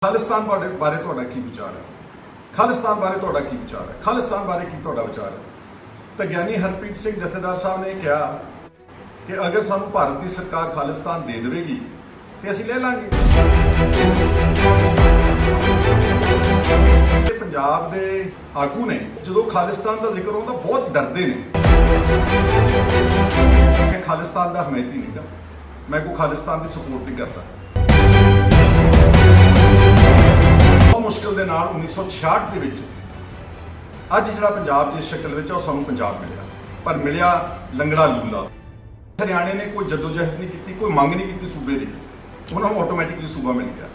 ਖਾਲਿਸਤਾਨ ਬਾਰੇ ਤੁਹਾਡਾ ਕੀ ਵਿਚਾਰ ਹੈ? ਖਾਲਿਸਤਾਨ ਬਾਰੇ ਤੁਹਾਡਾ ਕੀ ਵਿਚਾਰ ਹੈ? ਖਾਲਿਸਤਾਨ ਬਾਰੇ ਕੀ ਤੁਹਾਡਾ ਵਿਚਾਰ ਹੈ? ਤਾਂ ਗਿਆਨੀ ਹਰਪ੍ਰੀਤ ਸਿੰਘ ਜਥੇਦਾਰ ਸਾਹਿਬ ਨੇ ਕਿਹਾ ਕਿ ਅਗਰ ਸਾਨੂੰ ਭਾਰਤ ਦੀ ਸਰਕਾਰ ਖਾਲਿਸਤਾਨ ਦੇ ਦੇਵੇਗੀ ਤੇ ਅਸੀਂ ਲੈ ਲਾਂਗੇ। ਪੰਜਾਬ ਦੇ ਆਗੂ ਨੇ ਜਦੋਂ ਖਾਲਿਸਤਾਨ ਦਾ ਜ਼ਿਕਰ ਹੁੰਦਾ ਬਹੁਤ ਡਰਦੇ ਨੇ। ਮੈਂ ਖਾਲਿਸਤਾਨ ਦਾ ਹਮਾਇਤੀ ਨਹੀਂ ਗਾ, ਮੈਂ ਕੋਈ ਖਾਲਿਸਤਾਨ ਦੀ ਸਪੋਰਟ ਨਹੀਂ ਕਰਦਾ। ਮੁਸ਼ਕਿਲ ਦੇ ਨਾਲ 1966 ਦੇ ਵਿੱਚ ਅੱਜ ਜਿਹੜਾ ਪੰਜਾਬ ਜਿਸ ਸ਼ਕਲ ਵਿੱਚ ਉਹ ਸਾਨੂੰ ਪੰਜਾਬ ਮਿਲਿਆ, ਪਰ ਮਿਲਿਆ ਲੰਗੜਾ ਲੂਲਾ। ਹਰਿਆਣੇ ਨੇ ਕੋਈ ਜਦੋਜਹਿਦ ਨਹੀਂ ਕੀਤੀ, ਕੋਈ ਮੰਗ ਨਹੀਂ ਕੀਤੀ ਸੂਬੇ ਦੀ, ਉਹਨਾਂ ਨੂੰ ਆਟੋਮੈਟਿਕਲੀ ਸੂਬਾ ਮਿਲ ਗਿਆ।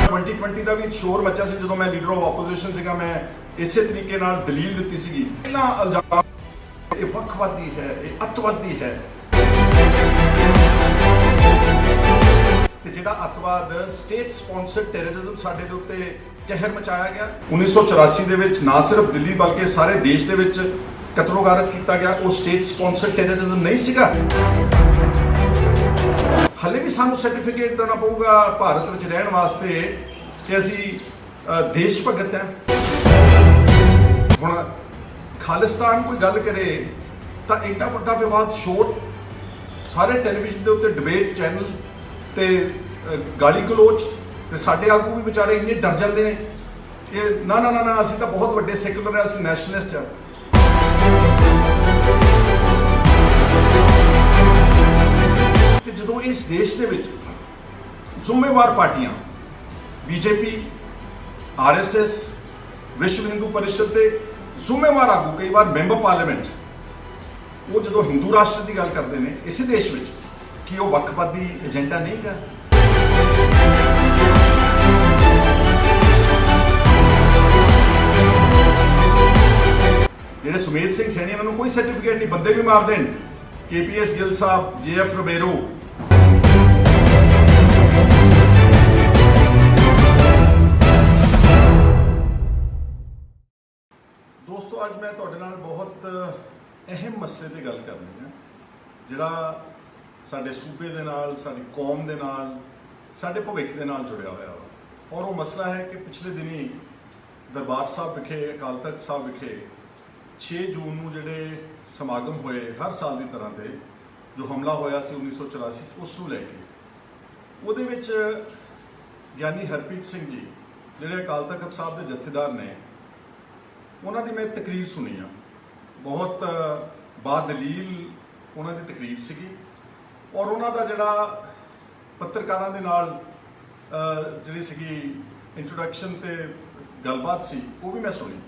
2020 ਦਾ ਵੀ ਸ਼ੋਰ ਮੱਚਿਆ ਸੀ ਜਦੋਂ ਮੈਂ ਲੀਡਰ ਆਫ ਆਪੋਜੀਸ਼ਨ ਸੀਗਾ। ਮੈਂ ਇਸੇ ਤਰੀਕੇ ਨਾਲ ਦਲੀਲ ਦਿੱਤੀ ਸੀਗੀ, ਇਹਨਾਂ ਇਲਜ਼ਾਮ ਇਹ ਵੱਖਵਾਦੀ ਹੈ, ਇਹ ਅੱਤਵਾਦੀ ਹੈ। ਤੇ ਜਿਹੜਾ ਅੱਤਵਾਦ ਸਟੇਟ ਸਪਾਂਸਰਡ ਟੈਰਰਿਜ਼ਮ ਸਾਡੇ ਦੇ ਉੱਤੇ ਕਹਿਰ ਮਚਾਇਆ ਗਿਆ 1984 ਦੇ ਵਿੱਚ, ਨਾ ਸਿਰਫ ਦਿੱਲੀ ਬਲਕਿ ਸਾਰੇ ਦੇਸ਼ ਦੇ ਵਿੱਚ ਕਤਲੋਗਾਰਤ ਕੀਤਾ ਗਿਆ, ਉਹ ਸਟੇਟ ਸਪਾਂਸਰਡ ਟੈਰਰਿਜ਼ਮ ਨਹੀਂ ਸੀਗਾ। ਹਲੇ ਵੀ ਸਾਨੂੰ ਸਰਟੀਫਿਕੇਟ ਦੇਣਾ ਪਊਗਾ ਭਾਰਤ ਵਿੱਚ ਰਹਿਣ ਵਾਸਤੇ ਕਿ ਅਸੀਂ ਦੇਸ਼ ਭਗਤ ਹਾਂ। ਹੁਣ ਖਾਲਿਸਤਾਨ ਕੋਈ ਗੱਲ ਕਰੇ ਤਾਂ ਐਡਾ ਵੱਡਾ ਵਿਵਾਦ, ਸ਼ੋਰ, ਸਾਰੇ ਟੈਲੀਵਿਜ਼ਨ ਦੇ ਉੱਤੇ ਡਿਬੇਟ ਚੈਨਲ ਤੇ ਗਾਲੀ ਗਲੋਚ, ਤੇ ਸਾਡੇ ਆਗੂ ਵੀ ਵਿਚਾਰੇ ਇੰਨੇ ਡਰ ਜਾਂਦੇ ਨੇ ਕਿ ਨਾ ਨਾ ਨਾ ਅਸੀਂ ਤਾਂ ਬਹੁਤ ਵੱਡੇ ਸੈਕੂਲਰ ਆ, ਅਸੀਂ ਨੈਸ਼ਨਲਿਸਟ ਆ। ਤੇ ਜਦੋਂ ਇਸ ਦੇਸ਼ ਦੇ ਵਿੱਚ ਜ਼ਿੰਮੇਵਾਰ ਪਾਰਟੀਆਂ ਬੀਜੇਪੀ, ਆਰਐਸਐਸ, ਵਿਸ਼ਵ ਹਿੰਦੂ ਪਰਿਸ਼ਦ ਦੇ ਜ਼ਿੰਮੇਵਾਰ ਆਗੂ, ਕਈ ਵਾਰ ਮੈਂਬਰ ਪਾਰਲੀਮੈਂਟ, ਉਹ ਜਦੋਂ ਹਿੰਦੂ ਰਾਸ਼ਟਰ ਦੀ ਗੱਲ ਕਰਦੇ ਨੇ ਇਸੇ ਦੇਸ਼ ਵਿੱਚ, ਕੀ ਉਹ ਵੱਖਵਾਦੀ ਏਜੰਡਾ ਨਹੀਂ ਗਾ? ਜਿਹੜੇ ਸੁਮੇਧ ਸਿੰਘ ਸੈਣੀ, ਇਹਨਾਂ ਨੂੰ ਕੋਈ ਸਰਟੀਫਿਕੇਟ ਨਹੀਂ, ਬੰਦੇ ਵੀ ਮਾਰ ਦੇਣ। KPS ਗਿੱਲ ਸਾਹਿਬ, JF ਰਬੇਰੋ, ਦੋਸਤੋ ਅੱਜ ਮੈਂ ਤੁਹਾਡੇ ਨਾਲ ਬਹੁਤ ਅਹਿਮ ਮਸਲੇ ਤੇ ਗੱਲ ਕਰਨੀ ਹੈ, ਜਿਹੜਾ ਸਾਡੇ ਸੂਬੇ ਦੇ ਨਾਲ, ਸਾਡੀ ਕੌਮ ਦੇ ਨਾਲ, ਸਾਡੇ ਭਵਿੱਖ ਦੇ ਨਾਲ ਜੁੜਿਆ ਹੋਇਆ ਵਾ। ਔਰ ਉਹ ਮਸਲਾ ਹੈ ਕਿ ਪਿਛਲੇ ਦਿਨੀ ਦਰਬਾਰ ਸਾਹਿਬ ਵਿਖੇ, ਅਕਾਲ ਤਖਤ ਸਾਹਿਬ ਵਿਖੇ 6 ਜੂਨ ਨੂੰ ਜਿਹੜੇ ਸਮਾਗਮ ਹੋਏ ਹਰ ਸਾਲ ਦੀ ਤਰ੍ਹਾਂ ਦੇ, ਜੋ ਹਮਲਾ ਹੋਇਆ ਸੀ 1984 ਉਸ ਨੂੰ ਲੈ ਕੇ, ਉਹਦੇ ਵਿੱਚ ਗਿਆਨੀ ਹਰਪ੍ਰੀਤ ਸਿੰਘ ਜੀ ਜਿਹੜੇ ਅਕਾਲ ਤਖਤ ਸਾਹਿਬ ਦੇ ਜਥੇਦਾਰ ਨੇ, ਉਹਨਾਂ ਦੀ ਮੈਂ ਤਕਰੀਰ ਸੁਣੀ ਆ। ਬਹੁਤ ਬਾਦਲੀਲ ਉਹਨਾਂ ਦੀ ਤਕਰੀਰ ਸੀਗੀ। ਔਰ ਉਹਨਾਂ ਦਾ ਜਿਹੜਾ ਪੱਤਰਕਾਰਾਂ ਦੇ ਨਾਲ ਜਿਹੜੀ ਸੀਗੀ ਇੰਟਰੋਡਕਸ਼ਨ ਤੇ ਗੱਲਬਾਤ ਸੀ, ਉਹ ਵੀ ਮੈਂ ਸੁਣੀ।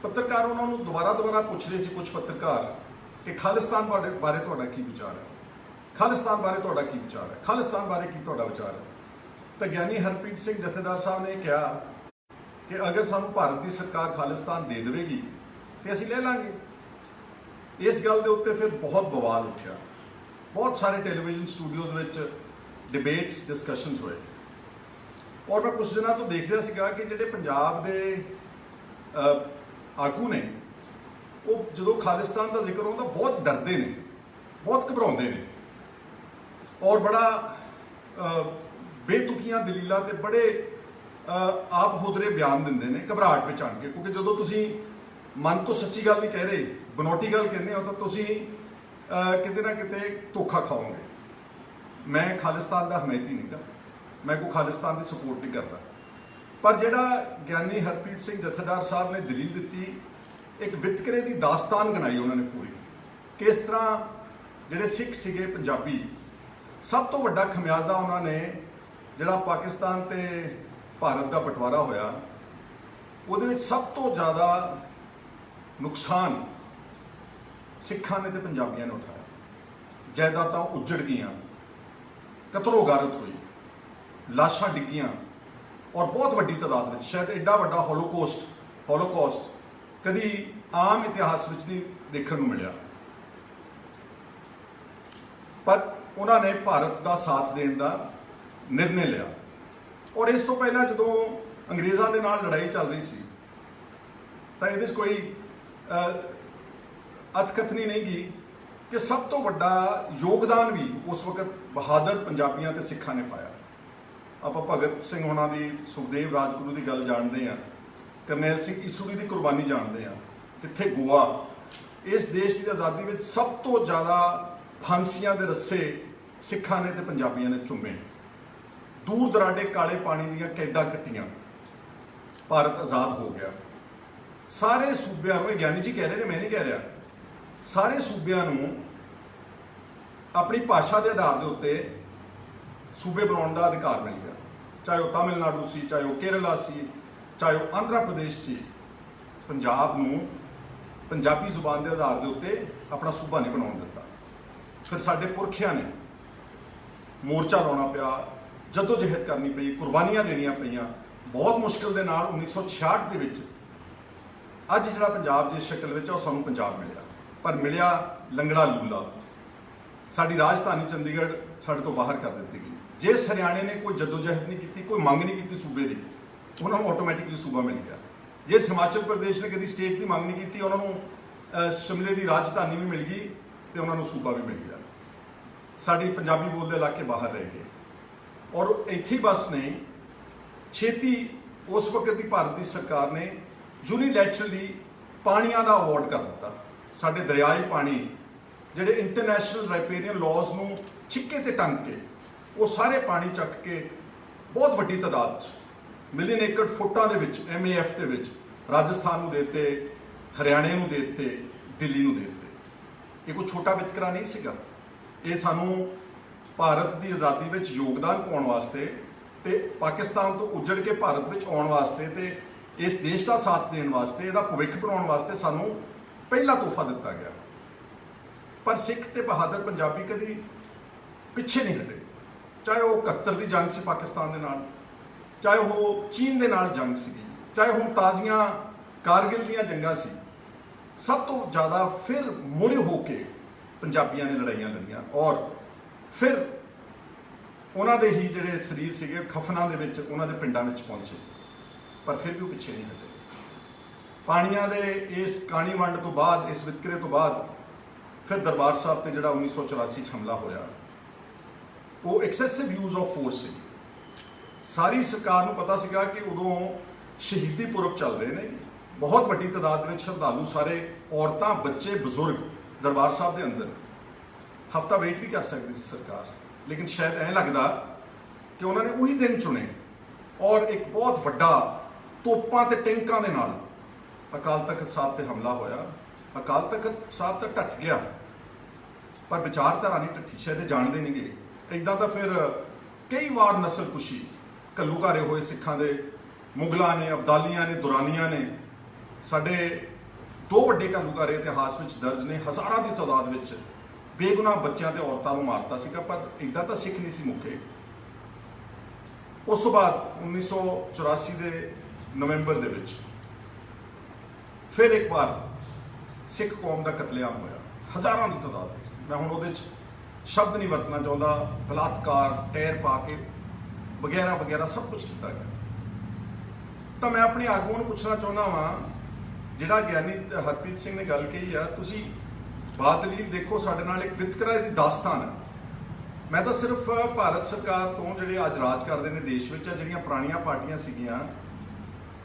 ਪੱਤਰਕਾਰ ਉਹਨਾਂ ਨੂੰ ਦੁਬਾਰਾ ਪੁੱਛ ਰਹੇ ਸੀ, ਕੁਝ ਪੱਤਰਕਾਰ, ਕਿ ਖਾਲਿਸਤਾਨ ਬਾਰੇ ਤੁਹਾਡਾ ਕੀ ਵਿਚਾਰ ਹੈ? ਖਾਲਿਸਤਾਨ ਬਾਰੇ ਤੁਹਾਡਾ ਕੀ ਵਿਚਾਰ ਹੈ? ਖਾਲਿਸਤਾਨ ਬਾਰੇ ਕੀ ਤੁਹਾਡਾ ਵਿਚਾਰ ਹੈ? ਤਾਂ ਗਿਆਨੀ ਹਰਪ੍ਰੀਤ ਸਿੰਘ ਜਥੇਦਾਰ ਸਾਹਿਬ ਨੇ ਕਿਹਾ ਕਿ ਅਗਰ ਸਾਨੂੰ ਭਾਰਤ ਦੀ ਸਰਕਾਰ ਖਾਲਿਸਤਾਨ ਦੇ ਦੇਵੇਗੀ ਤੇ ਅਸੀਂ ਲੈ ਲਾਂਗੇ। ਇਸ ਗੱਲ ਦੇ ਉੱਤੇ ਫਿਰ ਬਹੁਤ ਬਵਾਲ ਉੱਠਿਆ, ਬਹੁਤ ਸਾਰੇ ਟੈਲੀਵਿਜ਼ਨ ਸਟੂਡੀਓਜ਼ ਵਿੱਚ ਡਿਬੇਟਸ, ਡਿਸਕਸ਼ਨਸ ਹੋਏ। ਔਰ ਮੈਂ ਕੁਝ ਦਿਨਾਂ ਤੋਂ ਦੇਖ ਰਿਹਾ ਸੀਗਾ ਕਿ ਜਿਹੜੇ ਪੰਜਾਬ ਦੇ ਆਗੂ ਨੇ, ਉਹ ਜਦੋਂ ਖਾਲਿਸਤਾਨ ਦਾ ਜ਼ਿਕਰ ਹੁੰਦਾ ਬਹੁਤ ਡਰਦੇ ਨੇ, ਬਹੁਤ ਘਬਰਾਉਂਦੇ ਨੇ, ਔਰ ਬੜਾ ਬੇਤੁਕੀਆਂ ਦਲੀਲਾਂ ਤੇ ਬੜੇ ਆਪ ਹੁਦਰੇ ਬਿਆਨ ਦਿੰਦੇ ਨੇ ਘਬਰਾਹਟ ਵਿੱਚ ਆਣ ਕੇ। ਕਿਉਂਕਿ ਜਦੋਂ ਤੁਸੀਂ ਮਨ ਤੋਂ ਸੱਚੀ ਗੱਲ ਨਹੀਂ ਕਹਿ ਰਹੇ, ਬਨੌਟੀ ਗੱਲ ਕਹਿੰਦੇ ਹੋ, ਤਾਂ ਤੁਸੀਂ ਕਿਤੇ ਨਾ ਕਿਤੇ ਧੋਖਾ ਖਾਓਗੇ। ਮੈਂ ਖਾਲਿਸਤਾਨ ਦਾ ਹਮਾਇਤੀ ਨਹੀਂ ਗਾ, ਮੈਂ ਕੋਈ ਖਾਲਿਸਤਾਨ ਦੀ ਸਪੋਰਟ ਨਹੀਂ ਕਰਦਾ। ਪਰ ਜਿਹੜਾ ਗਿਆਨੀ ਹਰਪ੍ਰੀਤ ਸਿੰਘ ਜਥੇਦਾਰ ਸਾਹਿਬ ਨੇ ਦਲੀਲ ਦਿੱਤੀ, ਇੱਕ ਵਿਤਕਰੇ ਦੀ ਦਾਸਤਾਨ ਗਣਾਈ ਉਹਨਾਂ ਨੇ ਪੂਰੀ, ਕਿਸ ਤਰ੍ਹਾਂ ਜਿਹੜੇ ਸਿੱਖ ਸੀਗੇ ਪੰਜਾਬੀ, ਸਭ ਤੋਂ ਵੱਡਾ ਖਮਿਆਜ਼ਾ ਉਹਨਾਂ ਨੇ, ਜਿਹੜਾ ਪਾਕਿਸਤਾਨ ਤੇ ਭਾਰਤ ਦਾ ਬਟਵਾਰਾ ਹੋਇਆ, ਉਹਦੇ ਵਿੱਚ ਸਭ ਤੋਂ ਜ਼ਿਆਦਾ ਨੁਕਸਾਨ ਸਿੱਖਾਂ ਨੇ ਤੇ ਪੰਜਾਬੀਆਂ ਨੇ ਉਠਾਇਆ। ਜਾਇਦਾਦਾਂ ਉੱਜੜ ਗਈਆਂ, ਕਤਲੋ ਗਾਰਤ ਹੋਈ, ਲਾਸ਼ਾਂ ਡਿੱਗੀਆਂ, ਔਰ ਬਹੁਤ ਵੱਡੀ ਤਾਦਾਦ ਵਿੱਚ, ਸ਼ਾਇਦ ਐਡਾ ਵੱਡਾ ਹੋਲੋਕੌਸਟ ਕਦੀ ਆਮ ਇਤਿਹਾਸ ਵਿੱਚ ਨਹੀਂ ਦੇਖਣ ਨੂੰ ਮਿਲਿਆ। ਪਰ ਉਹਨਾਂ ਨੇ ਭਾਰਤ ਦਾ ਸਾਥ ਦੇਣ ਦਾ ਨਿਰਣੇ ਲਿਆ। ਔਰ ਇਸ ਤੋਂ ਪਹਿਲਾਂ ਜਦੋਂ ਅੰਗਰੇਜ਼ਾਂ ਦੇ ਨਾਲ ਲੜਾਈ ਚੱਲ ਰਹੀ ਸੀ, ਤਾਂ ਇਹਦੇ 'ਚ ਕੋਈ ਅਤਕਥਨੀ ਨਹੀਂ ਗਈ ਕਿ ਸਭ ਤੋਂ ਵੱਡਾ ਯੋਗਦਾਨ ਵੀ ਉਸ ਵਕਤ ਬਹਾਦਰ ਪੰਜਾਬੀਆਂ ਤੇ ਸਿੱਖਾਂ ਨੇ ਪਾਇਆ। ਆਪਾਂ ਭਗਤ ਸਿੰਘ ਹੋਣਾ ਦੀ, ਸੁਖਦੇਵ ਰਾਜਗੁਰੂ ਦੀ ਗੱਲ ਜਾਣਦੇ ਹਾਂ, ਕਰਨੈਲ ਸਿੰਘ ਈਸੂਰੀ ਦੀ ਕੁਰਬਾਨੀ ਜਾਣਦੇ ਹਾਂ। ਕਿੱਥੇ ਗੋਆ, ਇਸ ਦੇਸ਼ ਦੀ ਆਜ਼ਾਦੀ ਵਿੱਚ ਸਭ ਤੋਂ ਜ਼ਿਆਦਾ ਫਾਂਸੀਆਂ ਦੇ ਰੱਸੇ ਸਿੱਖਾਂ ਨੇ ਤੇ ਪੰਜਾਬੀਆਂ ਨੇ ਚੁੰਮੇ। ਦੂਰ ਦਰਾਡੇ ਕਾਲੇ ਪਾਣੀ ਦੀਆਂ ਕੈਦਾਂ ਕੱਟੀਆਂ, ਭਾਰਤ ਆਜ਼ਾਦ ਹੋ ਗਿਆ। ਸਾਰੇ ਸੂਬਿਆਂ ਨੂੰ, ਇਹ ਗਿਆਨੀ ਜੀ ਕਹਿ ਰਹੇ ਨੇ, ਮੈਂ ਨਹੀਂ ਕਹਿ ਰਿਹਾ, ਸਾਰੇ ਸੂਬਿਆਂ ਨੂੰ ਆਪਣੀ ਭਾਸ਼ਾ ਦੇ ਆਧਾਰ ਦੇ ਉੱਤੇ ਸੂਬੇ ਬਣਾਉਣ ਦਾ ਅਧਿਕਾਰ ਮਿਲ ਗਿਆ। ਚਾਹੇ ਉਹ ਤਾਮਿਲਨਾਡੂ ਸੀ, ਚਾਹੇ ਉਹ ਕੇਰਲਾ ਸੀ, ਚਾਹੇ ਉਹ ਆਂਧਰਾ ਪ੍ਰਦੇਸ਼ ਸੀ। ਪੰਜਾਬ ਨੂੰ ਪੰਜਾਬੀ ਜ਼ੁਬਾਨ ਦੇ ਆਧਾਰ ਦੇ ਉੱਤੇ ਆਪਣਾ ਸੂਬਾ ਨਹੀਂ ਬਣਾਉਣ ਦਿੱਤਾ। ਫਿਰ ਸਾਡੇ ਪੁਰਖਿਆਂ ਨੇ ਮੋਰਚਾ ਲਾਉਣਾ ਪਿਆ, ਜਦੋਜਹਿਦ ਕਰਨੀ ਪਈ, ਕੁਰਬਾਨੀਆਂ ਦੇਣੀਆਂ ਪਈਆਂ। ਬਹੁਤ ਮੁਸ਼ਕਿਲ ਦੇ ਨਾਲ 1966 ਦੇ ਵਿੱਚ ਅੱਜ ਜਿਹੜਾ ਪੰਜਾਬ ਜਿਸ ਸ਼ਕਲ ਵਿੱਚ ਆ ਉਹ ਸਾਨੂੰ ਪੰਜਾਬ ਮਿਲਿਆ, ਪਰ ਮਿਲਿਆ ਲੰਗੜਾ ਲੂਲਾ। ਸਾਡੀ ਰਾਜਧਾਨੀ ਚੰਡੀਗੜ੍ਹ ਸਾਡੇ ਤੋਂ ਬਾਹਰ ਕਰ ਦਿੱਤੀ ਗਈ। ਜਿਸ ਹਰਿਆਣੇ ਨੇ ਕੋਈ ਜਦੋਜਹਿਦ ਨਹੀਂ ਕੀਤੀ, ਕੋਈ ਮੰਗ ਨਹੀਂ ਕੀਤੀ ਸੂਬੇ ਦੀ, ਉਹਨਾਂ ਨੂੰ ਆਟੋਮੈਟਿਕਲੀ ਸੂਬਾ ਮਿਲ ਗਿਆ। ਜਿਸ ਹਿਮਾਚਲ ਪ੍ਰਦੇਸ਼ ਨੇ ਕਦੀ ਸਟੇਟ ਦੀ ਮੰਗ ਨਹੀਂ ਕੀਤੀ, ਉਹਨਾਂ ਨੂੰ ਸ਼ਿਮਲੇ ਦੀ ਰਾਜਧਾਨੀ ਵੀ ਮਿਲ ਗਈ ਤੇ ਉਹਨਾਂ ਨੂੰ ਸੂਬਾ ਵੀ ਮਿਲ ਗਿਆ। ਸਾਡੀ ਪੰਜਾਬੀ ਬੋਲਦੇ ਇਲਾਕੇ ਬਾਹਰ ਰਹਿ ਗਏ। ਔਰ ਇੱਥੇ ਹੀ ਬਸ ਨਹੀਂ, ਛੇਤੀ ਉਸ ਵਕਤ ਦੀ ਭਾਰਤ ਦੀ ਸਰਕਾਰ ਨੇ ਯੂਨੀਲੈਟਰਲੀ ਪਾਣੀਆਂ ਦਾ ਅਵਾਰਡ ਕਰ ਦਿੱਤਾ। ਸਾਡੇ ਦਰਿਆਈ ਪਾਣੀ ਜਿਹੜੇ ਇੰਟਰਨੈਸ਼ਨਲ ਰਾਈਪੇਰੀਅਨ ਲਾਜ਼ ਨੂੰ ਛਿੱਕੇ ਤੇ ਟੰਗ ਕੇ, ਉਹ ਸਾਰੇ ਪਾਣੀ ਚੱਕ ਕੇ ਬਹੁਤ ਵੱਡੀ ਤਾਦਾਦ 'ਚ ਮਿਲੀਅਨ ਏਕੜ ਫੁੱਟਾਂ ਦੇ ਵਿੱਚ MAF ਦੇ ਵਿੱਚ ਰਾਜਸਥਾਨ ਨੂੰ ਦੇ ਦਿੱਤੇ, ਹਰਿਆਣੇ ਨੂੰ ਦੇ ਦਿੱਤੇ, ਦਿੱਲੀ ਨੂੰ ਦੇ ਦਿੱਤੇ। ਇਹ ਕੋਈ ਛੋਟਾ ਵਿਤਕਰਾ ਨਹੀਂ ਸੀਗਾ। ਇਹ ਸਾਨੂੰ ਭਾਰਤ ਦੀ ਆਜ਼ਾਦੀ ਵਿੱਚ ਯੋਗਦਾਨ ਪਾਉਣ ਵਾਸਤੇ ਤੇ ਪਾਕਿਸਤਾਨ ਤੋਂ ਉੱਜੜ ਕੇ ਭਾਰਤ ਵਿੱਚ ਆਉਣ ਵਾਸਤੇ ਤੇ ਇਸ ਦੇਸ਼ ਦਾ ਸਾਥ ਦੇਣ ਵਾਸਤੇ, ਇਹਦਾ ਭਵਿੱਖ ਬਣਾਉਣ ਵਾਸਤੇ ਸਾਨੂੰ ਪਹਿਲਾ ਤੋਹਫਾ ਦਿੱਤਾ ਗਿਆ। ਪਰ ਸਿੱਖ ਤੇ ਬਹਾਦਰ ਪੰਜਾਬੀ ਕਦੀ ਪਿੱਛੇ ਨਹੀਂ ਹਟੇ। ਚਾਹੇ ਉਹ 71 ਦੀ ਜੰਗ ਸੀ ਪਾਕਿਸਤਾਨ ਦੇ ਨਾਲ, ਚਾਹੇ ਉਹ ਚੀਨ ਦੇ ਨਾਲ ਜੰਗ ਸੀ, ਚਾਹੇ ਹੁਣ ਤਾਜ਼ੀਆਂ ਕਾਰਗਿਲ ਦੀਆਂ ਜੰਗਾਂ ਸੀ। ਸਭ ਤੋਂ ਜ਼ਿਆਦਾ ਫਿਰ ਮੋਰੇ ਹੋ ਕੇ ਪੰਜਾਬੀਆਂ ਨੇ ਲੜਾਈਆਂ ਲੜੀਆਂ ਔਰ ਫਿਰ ਉਹਨਾਂ ਦੇ ਹੀ ਜਿਹੜੇ ਸਰੀਰ ਸੀਗੇ ਖਫਨਾਂ ਦੇ ਵਿੱਚ, ਉਹਨਾਂ ਦੇ ਪਿੰਡਾਂ ਵਿੱਚ ਪਹੁੰਚੇ, ਪਰ ਫਿਰ ਵੀ ਉਹ ਪਿੱਛੇ ਨਹੀਂ ਹਟੇ। ਪਾਣੀਆਂ ਦੇ ਇਸ ਕਾਣੀ ਵੰਡ ਤੋਂ ਬਾਅਦ, ਇਸ ਵਿਤਕਰੇ ਤੋਂ ਬਾਅਦ ਫਿਰ ਦਰਬਾਰ ਸਾਹਿਬ ਤੇ ਜਿਹੜਾ 1984 'ਚ ਹਮਲਾ ਹੋਇਆ, ਉਹ ਐਕਸੈਸਿਵ ਯੂਜ਼ ਆਫ ਫੋਰਸ ਸੀ। ਸਾਰੀ ਸਰਕਾਰ ਨੂੰ ਪਤਾ ਸੀਗਾ ਕਿ ਉਦੋਂ ਸ਼ਹੀਦੀ ਪੁਰਬ ਚੱਲ ਰਹੇ ਨੇ, ਬਹੁਤ ਵੱਡੀ ਤਾਦਾਦ ਦੇ ਵਿੱਚ ਸ਼ਰਧਾਲੂ, ਸਾਰੇ ਔਰਤਾਂ, ਬੱਚੇ, ਬਜ਼ੁਰਗ ਦਰਬਾਰ ਸਾਹਿਬ ਦੇ ਅੰਦਰ। ਹਫਤਾ ਵੇਟ ਵੀ ਕਰ ਸਕਦੀ ਸੀ ਸਰਕਾਰ, ਲੇਕਿਨ ਸ਼ਾਇਦ ਐਂ ਲੱਗਦਾ ਕਿ ਉਹਨਾਂ ਨੇ ਉਹੀ ਦਿਨ ਚੁਣੇ ਔਰ ਇੱਕ ਬਹੁਤ ਵੱਡਾ ਤੋਪਾਂ ਤੇ ਟੈਂਕਾਂ ਦੇ ਨਾਲ ਅਕਾਲ ਤਖਤ ਸਾਹਿਬ ਤੇ ਹਮਲਾ ਹੋਇਆ। ਅਕਾਲ ਤਖਤ ਸਾਹਿਬ ਤਾਂ ਢੱਟ ਗਿਆ, ਪਰ ਵਿਚਾਰਧਾਰਾ ਨਹੀਂ ਢੱਠੀ। ਸ਼ਾਇਦ ਇਹ ਜਾਣਦੇ ਨਹੀਂ ਗੇ। ਇੱਦਾਂ ਤਾਂ ਫਿਰ ਕਈ ਵਾਰ ਨਸਲਕੁਸ਼ੀ, ਘੱਲੂਘਾਰੇ ਹੋਏ ਸਿੱਖਾਂ ਦੇ, ਮੁਗਲਾਂ ਨੇ, ਅਬਦਾਲੀਆਂ ਨੇ, ਦੁਰਾਨੀਆਂ ਨੇ। ਸਾਡੇ 2 ਵੱਡੇ ਘੱਲੂਘਾਰੇ ਇਤਿਹਾਸ ਵਿੱਚ ਦਰਜ ਨੇ। ਹਜ਼ਾਰਾਂ ਦੀ ਤਾਦਾਦ ਵਿੱਚ ਬੇਗੁਨਾਹ ਬੱਚਿਆਂ ਤੇ ਔਰਤਾਂ ਨੂੰ ਮਾਰਤਾ ਸੀਗਾ, ਪਰ ਇੱਦਾਂ ਤਾਂ ਸਿੱਖ ਨਹੀਂ ਸੀ ਮੁੱਕੇ। ਉਸ ਤੋਂ ਬਾਅਦ 1984 ਦੇ ਨਵੰਬਰ ਦੇ ਵਿੱਚ ਫਿਰ ਇੱਕ ਵਾਰ ਸਿੱਖ ਕੌਮ ਦਾ ਕਤਲੇਆਮ ਹੋਇਆ, ਹਜ਼ਾਰਾਂ ਦੀ ਤਾਦਾਦ ਵਿੱਚ। ਮੈਂ ਹੁਣ ਉਹਦੇ 'ਚ ਸ਼ਬਦ ਨਹੀਂ ਵਰਤਣਾ ਚਾਹੁੰਦਾ। ਬਲਾਤਕਾਰ, ਟਾਇਰ ਪਾ ਕੇ ਵਗੈਰਾ ਵਗੈਰਾ ਸਭ ਕੁਝ ਕੀਤਾ ਗਿਆ। ਤਾਂ ਮੈਂ ਆਪਣੇ ਆਗੂਆਂ ਨੂੰ ਪੁੱਛਣਾ ਚਾਹੁੰਦਾ ਵਾਂ, ਜਿਹੜਾ ਗਿਆਨੀ ਹਰਪ੍ਰੀਤ ਸਿੰਘ ਨੇ ਗੱਲ ਕਹੀ ਆ, ਤੁਸੀਂ ਬਾਦਲੀਲ ਦੇਖੋ, ਸਾਡੇ ਨਾਲ ਇੱਕ ਵਿਤਕਰਾ ਦੀ ਦਾਸਤਾਨ ਹੈ। ਮੈਂ ਤਾਂ ਸਿਰਫ ਭਾਰਤ ਸਰਕਾਰ ਤੋਂ, ਜਿਹੜੇ ਅੱਜ ਰਾਜ ਕਰਦੇ ਨੇ ਦੇਸ਼ ਵਿੱਚ, ਜਿਹੜੀਆਂ ਪੁਰਾਣੀਆਂ ਪਾਰਟੀਆਂ ਸੀਗੀਆਂ,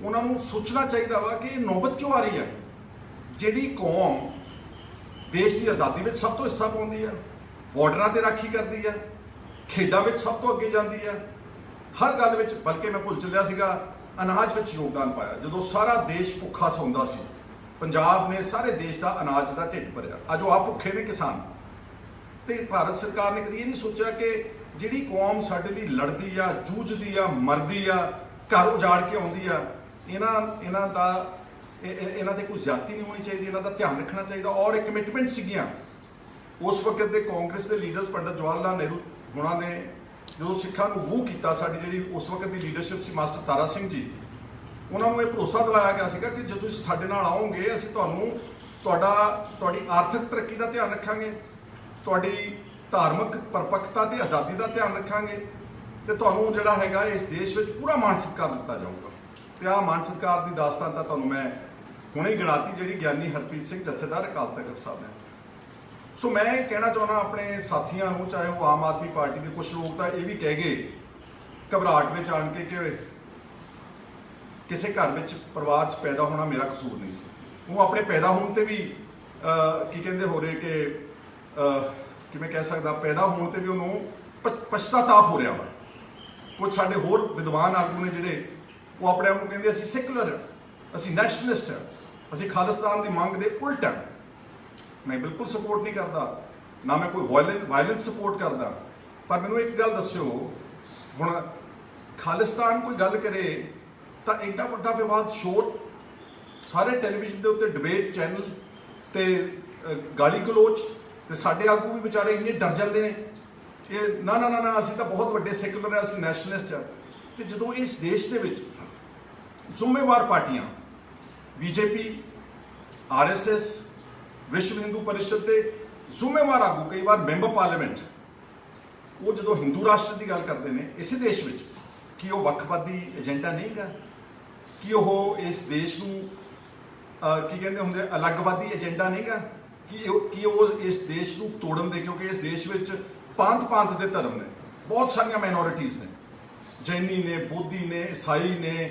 ਉਹਨਾਂ ਨੂੰ ਸੋਚਣਾ ਚਾਹੀਦਾ ਵਾ ਕਿ ਇਹ ਨੌਬਤ ਕਿਉਂ ਆ ਰਹੀ ਹੈ। ਜਿਹੜੀ ਕੌਮ ਦੇਸ਼ ਦੀ ਆਜ਼ਾਦੀ ਵਿੱਚ ਸਭ ਤੋਂ ਹਿੱਸਾ ਪਾਉਂਦੀ ਹੈ, ਬਾਰਡਰਾਂ ਤੇ ਰਾਖੀ ਕਰਦੀ ਹੈ, ਖੇਡਾਂ ਵਿੱਚ ਸਭ ਤੋਂ ਅੱਗੇ ਜਾਂਦੀ ਹੈ, ਹਰ ਗੱਲ ਵਿੱਚ, ਬਲਕਿ ਮੈਂ ਭੁੱਲ ਚੱਲਿਆ ਸੀਗਾ, ਅਨਾਜ ਵਿੱਚ ਯੋਗਦਾਨ ਪਾਇਆ। ਜਦੋਂ ਸਾਰਾ ਦੇਸ਼ ਭੁੱਖਾ ਸੌਂਦਾ ਸੀ, ਪੰਜਾਬ ਨੇ ਸਾਰੇ ਦੇਸ਼ ਦਾ ਅਨਾਜ ਦਾ ਢਿੱਡ ਭਰਿਆ। ਅੱਜ ਉਹ ਆਪ ਭੁੱਖੇ ਨੇ ਕਿਸਾਨ। ਤੇ ਭਾਰਤ ਸਰਕਾਰ ਨੇ ਕਦੀ ਇਹ ਨਹੀਂ ਸੋਚਿਆ ਕਿ ਜਿਹੜੀ ਕੌਮ ਸਾਡੇ ਲਈ ਲੜਦੀ ਆ, ਜੂਝਦੀ ਆ, ਮਰਦੀ ਆ, ਘਰ ਉਜਾੜ ਕੇ ਆਉਂਦੀ ਆ, ਇਹਨਾਂ ਤੇ ਕੋਈ ਜ਼ਿਆਦਤੀ ਨਹੀਂ ਹੋਣੀ ਚਾਹੀਦੀ, ਇਹਨਾਂ ਦਾ ਧਿਆਨ ਰੱਖਣਾ ਚਾਹੀਦਾ। ਔਰ ਇਹ ਕਮਿਟਮੈਂਟ ਸੀਗੀਆਂ ਉਸ ਵਕਤ ਦੇ ਕਾਂਗਰਸ ਦੇ ਲੀਡਰਸ, ਪੰਡਤ ਜਵਾਹਰ ਲਾਲ ਨਹਿਰੂ ਹੋਣਾ ਨੇ, ਜਦੋਂ ਸਿੱਖਾਂ ਨੂੰ ਵੂ ਕੀਤਾ। ਸਾਡੀ ਜਿਹੜੀ ਉਸ ਵਕਤ ਦੀ ਲੀਡਰਸ਼ਿਪ ਸੀ, ਮਾਸਟਰ ਤਾਰਾ ਸਿੰਘ ਜੀ, ਉਹਨਾਂ ਨੂੰ ਇਹ ਭਰੋਸਾ ਦਿਵਾਇਆ ਗਿਆ ਸੀਗਾ ਕਿ ਜਦੋਂ ਤੁਸੀਂ ਸਾਡੇ ਨਾਲ ਆਓਗੇ, ਅਸੀਂ ਤੁਹਾਡੀ ਆਰਥਿਕ ਤਰੱਕੀ ਦਾ ਧਿਆਨ ਰੱਖਾਂਗੇ, ਤੁਹਾਡੀ ਧਾਰਮਿਕ ਪਰਪੱਕਤਾ ਤੇ ਆਜ਼ਾਦੀ ਦਾ ਧਿਆਨ ਰੱਖਾਂਗੇ, ਤੇ ਤੁਹਾਨੂੰ ਜਿਹੜਾ ਹੈਗਾ ਇਸ ਦੇਸ਼ ਵਿੱਚ ਪੂਰਾ ਮਾਣ ਸਤਿਕਾਰ ਦਿੱਤਾ ਜਾਊਗਾ। ਤੇ ਆਹ ਮਾਣ ਸਤਿਕਾਰ ਦੀ ਦਾਸਤਾਨ ਤਾਂ ਤੁਹਾਨੂੰ ਮੈਂ ਹੁਣੇ ਹੀ ਗਿਣਾਤੀ, ਜਿਹੜੀ ਗਿਆਨੀ ਹਰਪ੍ਰੀਤ ਸਿੰਘ ਜਥੇਦਾਰ ਅਕਾਲ ਤਖਤ ਸਾਹਿਬ ਨੇ। ਸੋ ਮੈਂ ਇਹ ਕਹਿਣਾ ਚਾਹੁੰਦਾ ਆਪਣੇ ਸਾਥੀਆਂ ਨੂੰ, ਚਾਹੇ ਉਹ ਆਮ ਆਦਮੀ ਪਾਰਟੀ ਦੇ ਕੁਝ ਲੋਕ ਤਾਂ ਇਹ ਵੀ ਕਹਿ ਗਏ ਘਬਰਾਹਟ ਵਿੱਚ ਆਣ ਕੇ ਕਿ ਕਿਸੇ ਘਰ ਵਿੱਚ ਪਰਿਵਾਰ 'ਚ ਪੈਦਾ ਹੋਣਾ ਮੇਰਾ ਕਸੂਰ ਨਹੀਂ ਸੀ। ਉਹ ਆਪਣੇ ਪੈਦਾ ਹੋਣ ਤੇ ਵੀ ਕੀ ਕਹਿੰਦੇ ਹੋ ਰਹੇ ਕਿ ਕਿਵੇਂ ਕਹਿ ਸਕਦਾ, ਪੈਦਾ ਹੋਣ ਤੇ ਵੀ ਉਹਨੂੰ ਪਛਤਾਤਾਪ ਹੋ ਰਿਹਾ ਵਾ। ਕੁਝ ਸਾਡੇ ਹੋਰ ਵਿਦਵਾਨ ਆਗੂ ਨੇ ਜਿਹੜੇ ਉਹ ਆਪਣੇ ਆਪ ਨੂੰ ਕਹਿੰਦੇ ਅਸੀਂ ਸੈਕੂਲਰ, ਅਸੀਂ ਨੈਸ਼ਨਲਿਸਟ ਹਾਂ, ਅਸੀਂ ਖਾਲਿਸਤਾਨ ਦੀ ਮੰਗ ਦੇ ਉਲਟ ਹਾਂ। ਮੈਂ ਬਿਲਕੁਲ ਸਪੋਰਟ ਨਹੀਂ ਕਰਦਾ, ਨਾ ਮੈਂ ਕੋਈ ਵਾਇਲੈਂਸ ਸਪੋਰਟ ਕਰਦਾ, ਪਰ ਮੈਨੂੰ ਇੱਕ ਗੱਲ ਦੱਸਿਓ, ਹੁਣ ਖਾਲਿਸਤਾਨ ਕੋਈ ਗੱਲ ਕਰੇ ਤਾਂ ਐਡਾ ਵੱਡਾ ਵਿਵਾਦ, ਸ਼ੋਰ, ਸਾਰੇ ਟੈਲੀਵਿਜ਼ਨ ਦੇ ਉੱਤੇ ਡਿਬੇਟ ਚੈਨਲ ਤੇ ਗਾਲੀ ਗਲੋਚ, ਤੇ ਸਾਡੇ ਆਗੂ ਵੀ ਵਿਚਾਰੇ ਇੰਨੇ ਡਰ ਜਾਂਦੇ ਨੇ ਇਹ ਨਾ ਨਾ ਨਾ ਨਾ ਅਸੀਂ ਤਾਂ ਬਹੁਤ ਵੱਡੇ ਸੈਕੂਲਰ ਆ, ਅਸੀਂ ਨੈਸ਼ਨਲਿਸਟ ਆ। ਤੇ ਜਦੋਂ ਇਸ ਦੇਸ਼ ਦੇ ਵਿੱਚ ਜ਼ਿੰਮੇਵਾਰ ਪਾਰਟੀਆਂ ਬੀਜੇਪੀ, ਆਰਐਸਐਸ, ਵਿਸ਼ਵ ਹਿੰਦੂ ਪਰਿਸ਼ਦ ਦੇ ਜ਼ਿੰਮੇਵਾਰ ਆਗੂ, ਕਈ ਵਾਰ ਮੈਂਬਰ ਪਾਰਲੀਮੈਂਟ, ਉਹ ਜਦੋਂ ਹਿੰਦੂ ਰਾਸ਼ਟਰ ਦੀ ਗੱਲ ਕਰਦੇ ਨੇ ਇਸੇ ਦੇਸ਼ ਵਿੱਚ, ਕੀ ਉਹ ਵੱਖਵਾਦੀ ਏਜੰਡਾ ਨਹੀਂ ਗਾ? ਕੀ ਉਹ ਇਸ ਦੇਸ਼ ਨੂੰ ਕੀ ਕਹਿੰਦੇ ਹੁੰਦੇ ਅਲੱਗਵਾਦੀ ਏਜੰਡਾ ਨਹੀਂ ਗਾ? ਕੀ ਉਹ ਇਸ ਦੇਸ਼ ਨੂੰ ਤੋੜਨ ਦੇ, ਕਿਉਂਕਿ ਇਸ ਦੇਸ਼ ਵਿੱਚ ਭਾਂਤ ਦੇ ਧਰਮ ਨੇ, ਬਹੁਤ ਸਾਰੀਆਂ ਮਾਈਨੋਰਿਟੀਜ਼ ਨੇ, ਜੈਨੀ ਨੇ, ਬੋਧੀ ਨੇ, ਈਸਾਈ ਨੇ,